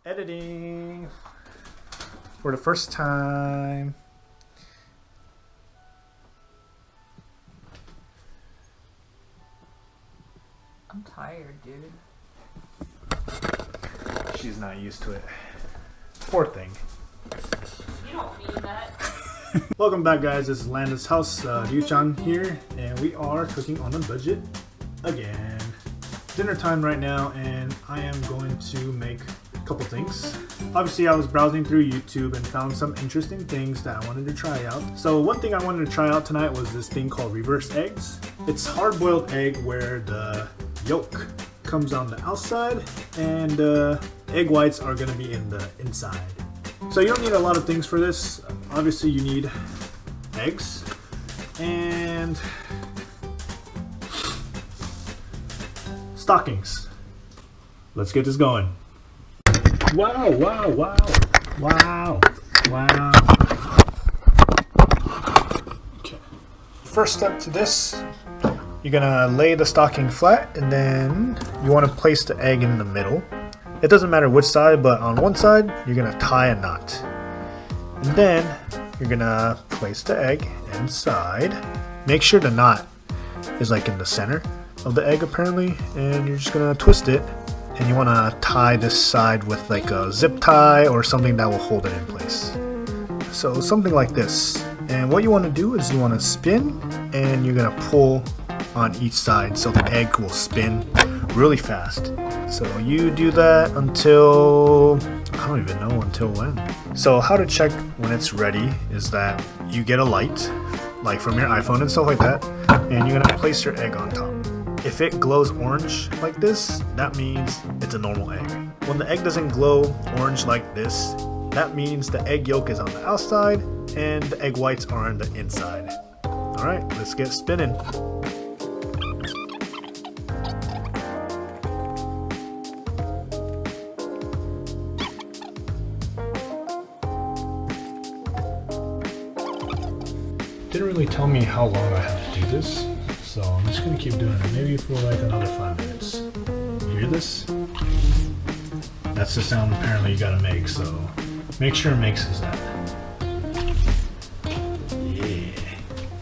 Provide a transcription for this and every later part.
editing for the first time. I'm tired, dude. She's not used to it. Poor thing. You don't mean that. Welcome back, guys. This is LandA's house. Lyu-chan here, and we are cooking on a budget again. Dinner time right now, and I am going to make a couple things. Obviously, I was browsing through YouTube and found some interesting things that I wanted to try out. So one thing I wanted to try out tonight was this thing called reverse eggs. It's hard-boiled egg where the yolk comes on the outside and egg whites are going to be in the inside. So you don't need a lot of things for this. Obviously you need eggs and stockings. Let's get this going. Wow, wow, wow, wow, wow. Okay. First step to this, you're gonna lay the stocking flat and then you want to place the egg in the middle. It doesn't matter which side, but on one side you're gonna tie a knot. And then you're gonna place the egg inside. Make sure the knot is like in the center of the egg apparently, and you're just gonna twist it, and you wanna tie this side with like a zip tie or something that will hold it in place. So something like this. And what you wanna do is you wanna spin, and you're gonna pull on each side so the egg will spin really fast. So you do that until, I don't even know until when. So how to check when it's ready is that you get a light, like from your iPhone and stuff like that, and you're gonna place your egg on top. If it glows orange like this, that means it's a normal egg. When the egg doesn't glow orange like this, that means the egg yolk is on the outside and the egg whites are on the inside. Alright, let's get spinning. Didn't really tell me how long I have to do this, so I'm just gonna keep doing it, maybe for like another 5 minutes. You hear this? That's the sound apparently you gotta make, so make sure it mixes that. Yeah.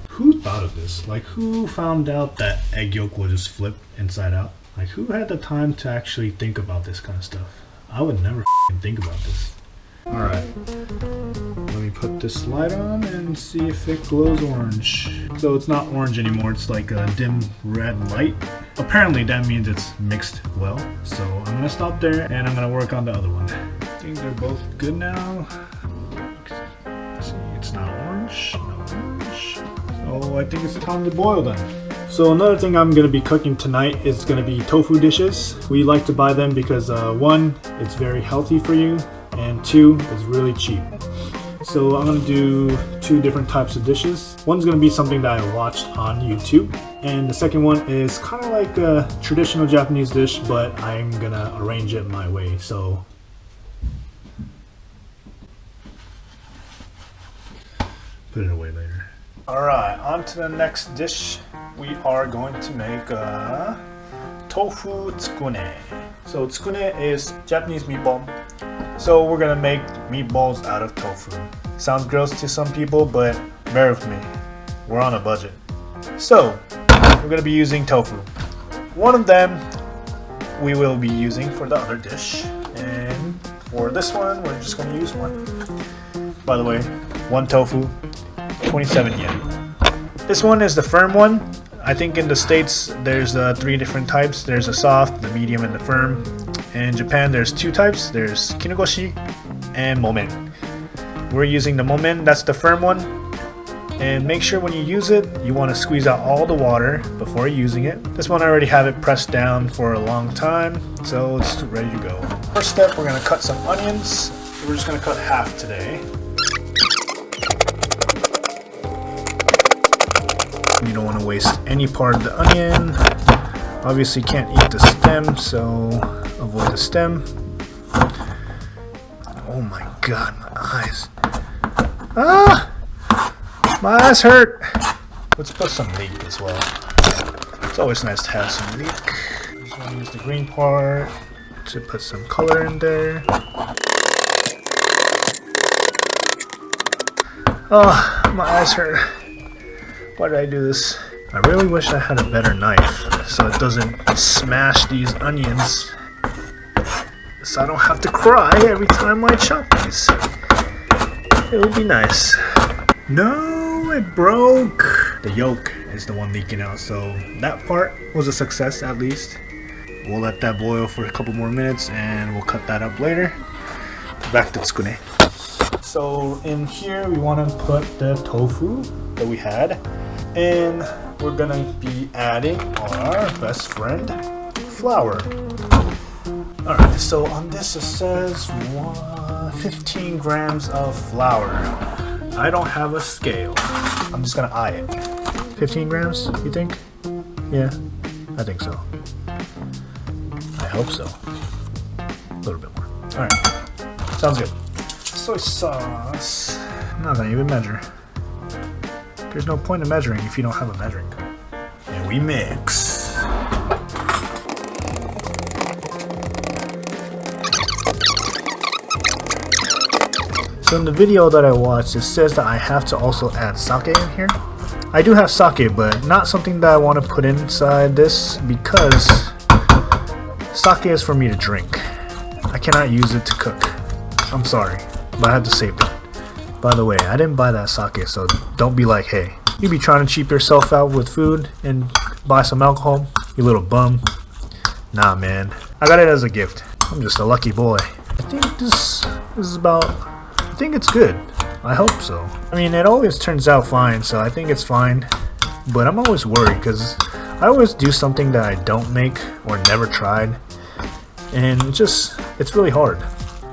Who thought of this? Like, who found out that egg yolk will just flip inside out? Like, who had the time to actually think about this kind of stuff? I would never think about this. Alright, let me put this light on and see if it glows orange. So it's not orange anymore, it's like a dim red light. Apparently that means it's mixed well. So I'm gonna stop there and I'm gonna work on the other one. I think they're both good now. See, it's not orange, no orange. So I think it's time to boil them. So another thing I'm going to be cooking tonight is going to be tofu dishes. We like to buy them because one, it's very healthy for you, and two, it's really cheap. So I'm going to do 2 different types of dishes. One's going to be something that I watched on YouTube, and the second one is kind of like a traditional Japanese dish, but I'm going to arrange it my way. So put it away later. Alright, on to the next dish. We are going to make tofu tsukune. So tsukune is Japanese meatball. So we're gonna make meatballs out of tofu. Sounds gross to some people, but bear with me. We're on a budget. So we're gonna be using tofu. One of them we will be using for the other dish. And for this one, we're just gonna use one. By the way, one tofu, 27 yen. This one is the firm one. I think in the States there's 3 different types. There's a soft, the medium, and the firm. In Japan there's 2 types. There's kinogoshi and momen. We're using the momen, that's the firm one. And make sure when you use it, you want to squeeze out all the water before using it. This one I already have it pressed down for a long time, so it's ready to go. First step, we're going to cut some onions. We're just going to cut half today. You don't want to waste any part of the onion. Obviously can't eat the stem, so avoid the stem. Oh my god, my eyes. Ah! My eyes hurt! Let's put some leek as well. It's always nice to have some leek. I'm just going to use the green part to put some color in there. Oh, my eyes hurt. Why did I do this? I really wish I had a better knife so it doesn't smash these onions. So I don't have to cry every time I chop these. It would be nice. No, it broke. The yolk is the one leaking out, so that part was a success at least. We'll let that boil for a couple more minutes and we'll cut that up later. Back to tsukune. So in here we want to put the tofu that we had, and we're gonna be adding our best friend, flour. Alright, so on this it says 15 grams of flour. I don't have a scale. I'm just gonna eye it. 15 grams, you think? Yeah, I think so. I hope so. A little bit more. Alright, sounds good. Soy sauce. I'm not gonna even measure. There's no point in measuring if you don't have a measuring cup. And we mix. So in the video that I watched, it says that I have to also add sake in here. I do have sake, but not something that I want to put inside this because sake is for me to drink. I cannot use it to cook. I'm sorry, but I had to save it. By the way, I didn't buy that sake, so don't be like, hey, you be trying to cheap yourself out with food and buy some alcohol, you little bum. Nah, man. I got it as a gift. I'm just a lucky boy. I think this is about... I think it's good. I hope so. I mean, it always turns out fine, so I think it's fine. But I'm always worried because I always do something that I don't make or never tried. And it's really hard.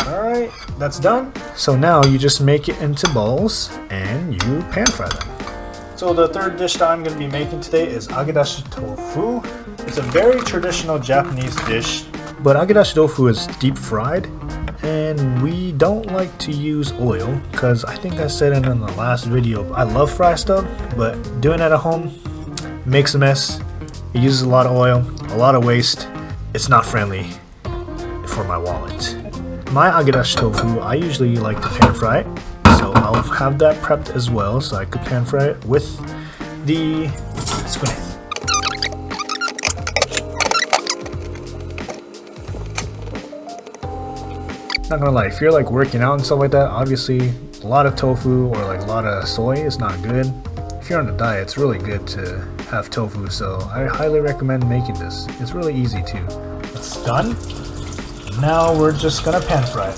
Alright, that's done. So now you just make it into balls and you pan fry them. So the third dish that I'm going to be making today is agedashi tofu. It's a very traditional Japanese dish, but agedashi tofu is deep fried, and we don't like to use oil because I think I said it in the last video. I love fried stuff, but doing it at home, it makes a mess. It uses a lot of oil, a lot of waste. It's not friendly for my wallet. My agedashi tofu, I usually like to pan fry it, so I'll have that prepped as well so I could pan fry it with the tsukune. Not gonna lie, if you're like working out and stuff like that, obviously a lot of tofu or like a lot of soy is not good. If you're on a diet, it's really good to have tofu, so I highly recommend making this. It's really easy too. It's done. Now we're just gonna pan fry it.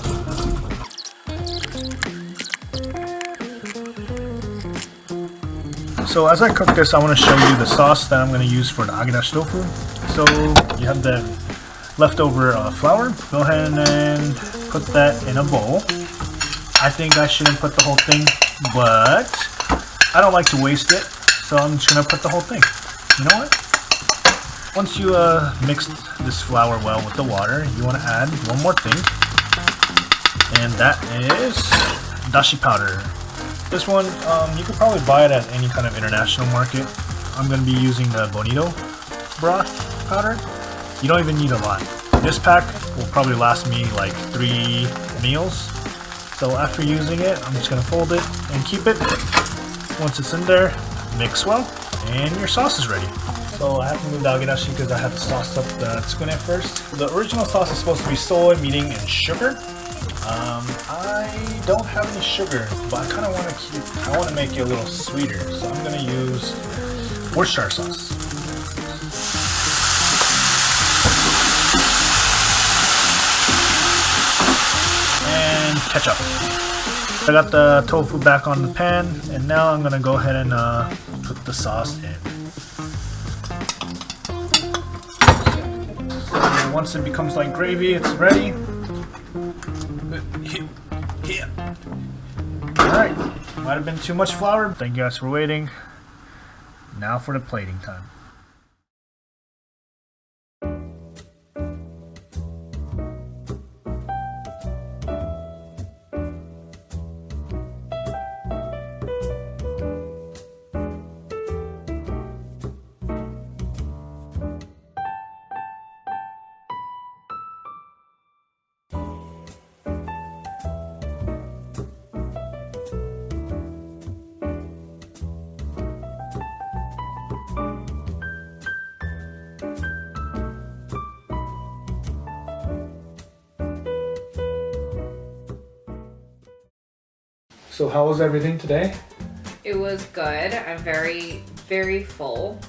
So as I cook this, I want to show you the sauce that I'm going to use for the agedashi tofu. So you have the leftover flour. Go ahead and put that in a bowl. I think I shouldn't put the whole thing, but I don't like to waste it, so I'm just going to put the whole thing. You know what? Once you mix this flour well with the water, you want to add one more thing, and that is dashi powder. This one, you could probably buy it at any kind of international market. I'm going to be using the bonito broth powder. You don't even need a lot. This pack will probably last me like 3 meals. So after using it, I'm just going to fold it and keep it. Once it's in there, mix well, and your sauce is ready. So I have to move the agedashi because I have to sauce up the tsukune first. The original sauce is supposed to be soy, meaning, and sugar. I don't have any sugar, but I kind of want to make it a little sweeter. So I'm going to use Worcestershire sauce. And ketchup. I got the tofu back on the pan, and now I'm going to go ahead and put the sauce in. And once it becomes like gravy, it's ready. Alright, might have been too much flour. Thank you guys for waiting. Now for the plating time. So how was everything today? It was good. I'm very, very full.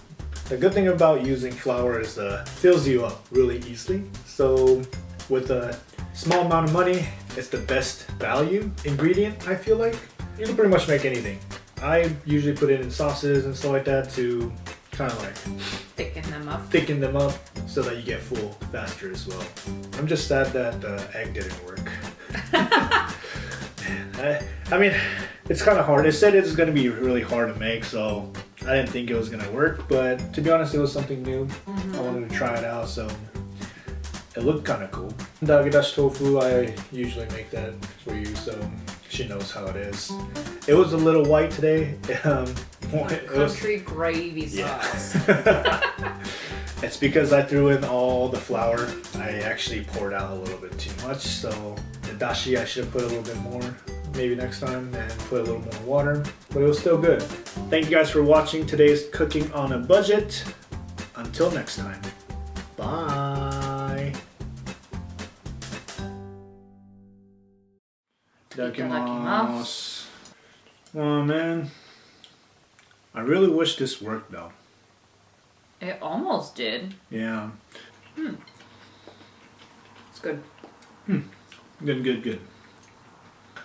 The good thing about using flour is it fills you up really easily. So with a small amount of money, it's the best value ingredient, I feel like. You can pretty much make anything. I usually put it in sauces and stuff like that to kind of like Thicken them up. So that you get full faster as well. I'm just sad that the egg didn't work. I mean, it's kind of hard. It said it's going to be really hard to make, so I didn't think it was going to work. But to be honest, it was something new. I wanted to try it out, so it looked kind of cool. Dagedashi tofu, I usually make that for you, so she knows how it is. It was a little white today. Country gravy sauce. It's because I threw in all the flour. I actually poured out a little bit too much, so the dashi I should have put a little bit more maybe next time and put a little more water, but it was still good. Thank you guys for watching today's Cooking on a Budget. Until next time, bye. Itadakimasu. Oh man, I really wish this worked though. It almost did. Yeah. It's good. Good.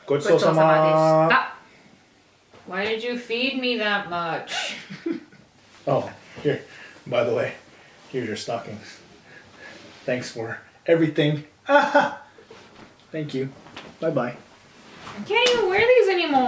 Gochou-sama desu. Why did you feed me that much? Oh, here. By the way, here's your stockings. Thanks for everything. Thank you. Bye-bye. I can't even wear these anymore.